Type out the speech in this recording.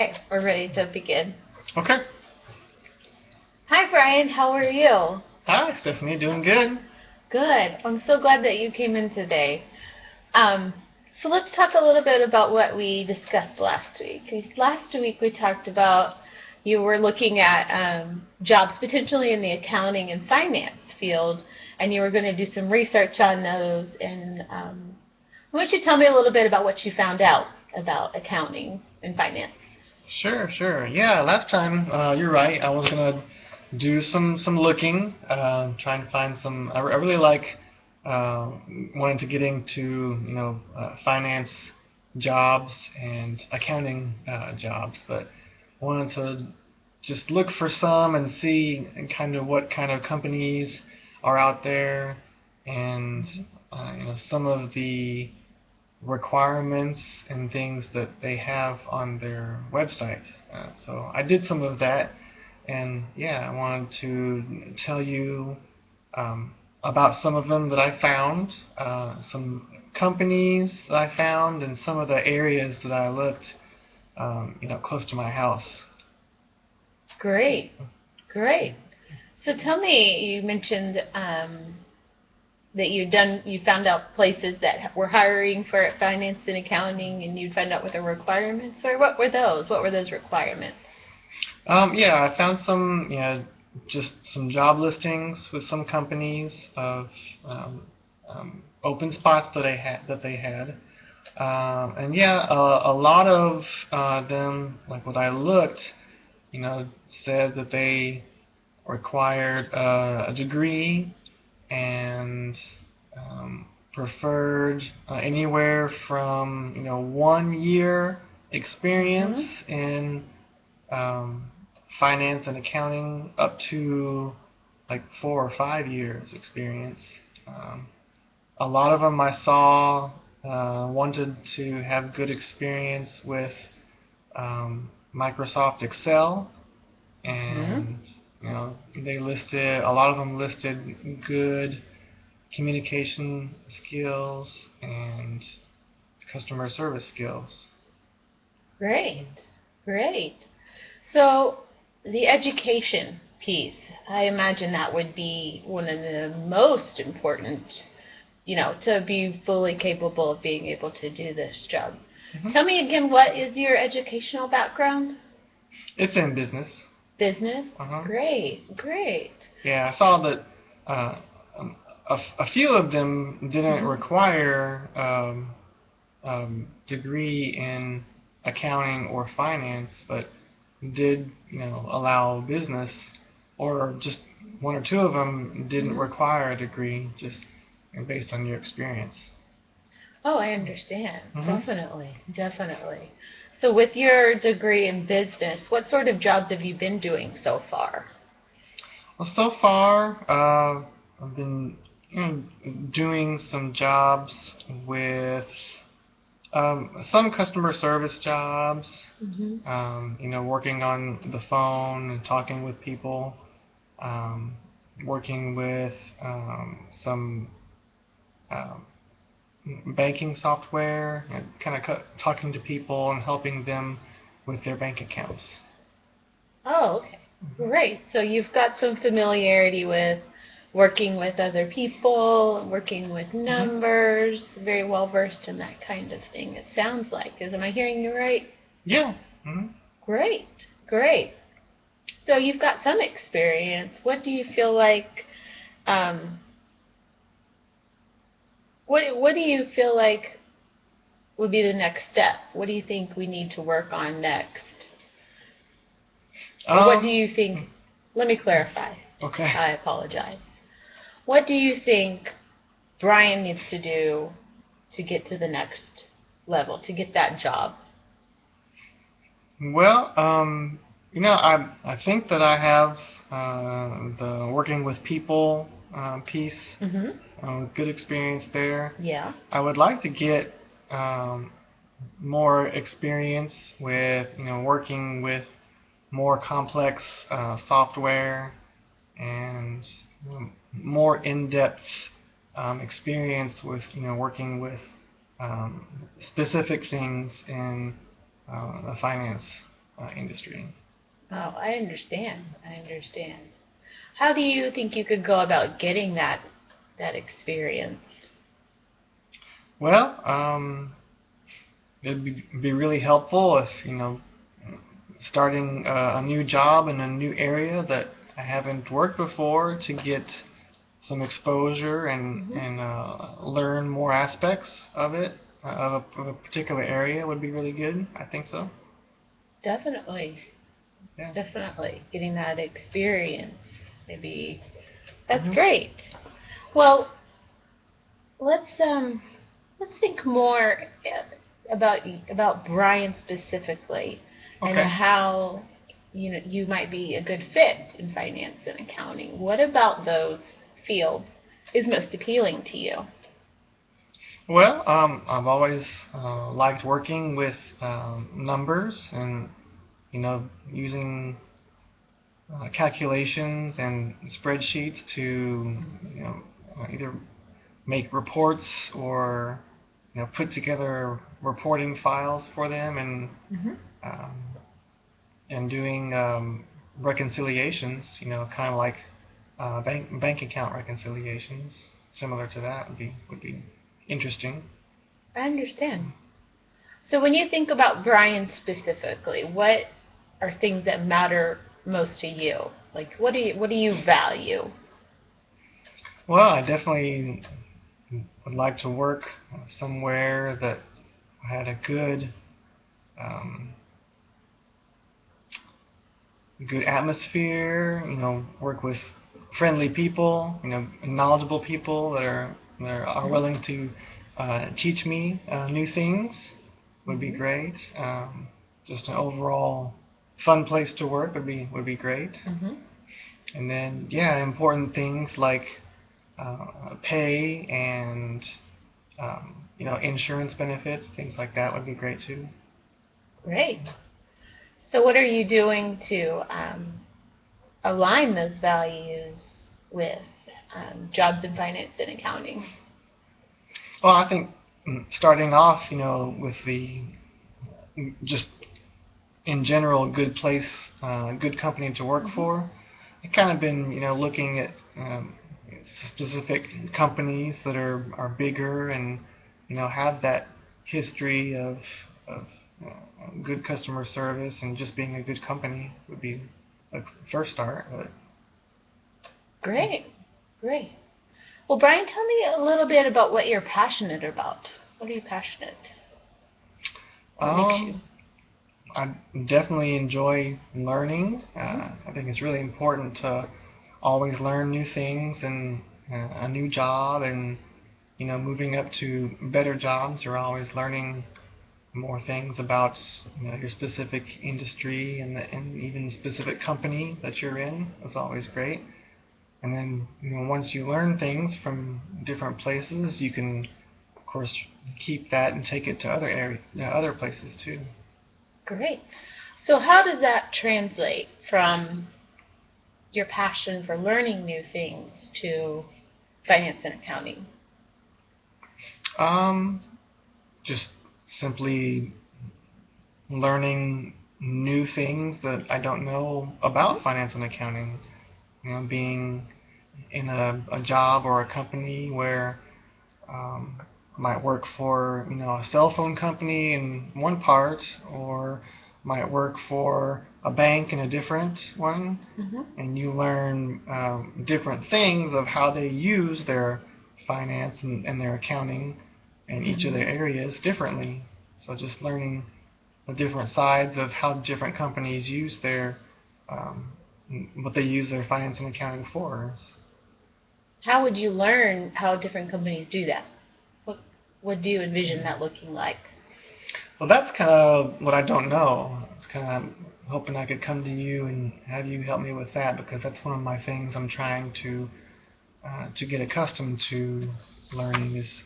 Okay, we're ready to begin. Okay. Hi, Brian. How are you? Hi, Stephanie. Doing good. Good. I'm so glad that you came in today. Um, so let's talk a little bit about what we discussed last week. Last week we talked about you were looking at jobs potentially in the accounting and finance field, and you were going to do some research on those. And why don't you tell me a little bit about what you found out about accounting and finance? Sure. Yeah, last time, you're right. I was gonna do some looking, trying to find some. I really like uh, wanting to get into finance jobs and accounting jobs, but wanted to just look for some and see kind of what kind of companies are out there, and some of the requirements and things that they have on their website. So I did some of that, and yeah, I wanted to tell you about some of them that I found, some companies that I found, and some of the areas that I looked, close to my house. Great, great. So tell me, you mentioned that you found out places that were hiring for finance and accounting, and you found out what the requirements were. What were those? What were those requirements? Yeah, I found some, just some job listings with some companies of open spots that they had. And yeah, a lot of them, like what I looked, said that they required a degree and preferred anywhere from 1 year experience Mm-hmm. in um, finance and accounting up to like 4 or 5 years experience. A lot of them I saw wanted to have good experience with Microsoft Excel, Mm-hmm. and they listed, a lot of them listed good communication skills and customer service skills. Great, great. So the education piece, I imagine that would be one of the most important, to be fully capable of being able to do this job. hmm Tell me again, what is your educational background? It's in business. Business? Uh-huh. Great, great. Yeah, I saw that uh, a few of them didn't Hmm. require degree in accounting or finance, but did allow business, or just one or two of them didn't Hmm. require a degree, just based on your experience. Oh, I understand. hmm Definitely, definitely. So with your degree in business, what sort of jobs have you been doing so far? Well, so far, I've been doing some jobs with some customer service jobs, Hmm. working on the phone and talking with people, um, working with some um, banking software, and kind of talking to people and helping them with their bank accounts. Oh, okay. hmm Great. So you've got some familiarity with working with other people, working with hmm numbers, very well versed in that kind of thing, it sounds like. Am I hearing you right? Yeah. hmm Great, great. So you've got some experience. What do you feel like, um, what do you feel like would be the next step? What do you think we need to work on next? Or what do Um. you think, let me clarify. Okay. I apologize. What do you think Brian needs to do to get to the next level, to get that job? Well, I think that I have the working with people piece, Mm-hmm. with good experience there. Yeah. I would like to get um, more experience with working with more complex software, and more in-depth experience with working with specific things in the finance industry. Oh, I understand. I understand. How do you think you could go about getting that experience? Well, it'd be really helpful if, starting a new job in a new area that I haven't worked before, to get some exposure and Hmm. learn more aspects of it, of a particular area would be really good. I think so. Definitely, Yeah. definitely. Getting that experience, maybe that's Hmm. great. Well, let's let's think more about Brian specifically, and Okay. how you might be a good fit in finance and accounting. What about those fields is most appealing to you? Well, I've always liked working with numbers and using calculations and spreadsheets to either make reports or put together reporting files for them Hmm. um, and doing reconciliations. Kind of like bank account reconciliations, similar to that would be interesting. I understand. So when you think about Brian specifically, what are things that matter most to you? Like what do you value? Well, I definitely would like to work somewhere that had a um, good atmosphere. Work with friendly people. Knowledgeable people that are Hmm. willing to teach me new things would be Hmm. great. Just an overall fun place to work would be great. Hmm. And then, yeah, important things like pay and insurance benefits, things like that would be great too. Great. So what are you doing to align those values with jobs in finance and accounting? Well, I think starting off, with the just in general good place, good company to work Hmm. for. I've kind of been, looking at specific companies that are bigger and have that history of good customer service, and just being a good company would be a first start. But Great. Great. Well, Brian, tell me a little bit about what you're passionate about. What are you passionate? What makes you? um, I definitely enjoy learning. Hmm. I think it's really important to always learn new things and a new job, and moving up to better jobs. You're always learning more things about your specific industry and even specific company that you're in. Is always great. And then once you learn things from different places, you can of course keep that and take it to other places too. Great. So how does that translate from your passion for learning new things to finance and accounting? Um, just simply learning new things that I don't know Hmm. about finance and accounting. Being in a job or a company where I might work for a cell phone company in one part, or might work for a bank in a different one, Hmm. and you learn different things of how they use their finance and their accounting in each of Hmm. their areas differently. So just learning the different sides of how different companies use um, what they use their finance and accounting for. How would you learn how different companies do that? What what do you envision that looking like? Well, that's kind of what I don't know. It's kind of hoping I could come to you and have you help me with that, because that's one of my things I'm trying to get accustomed to learning, is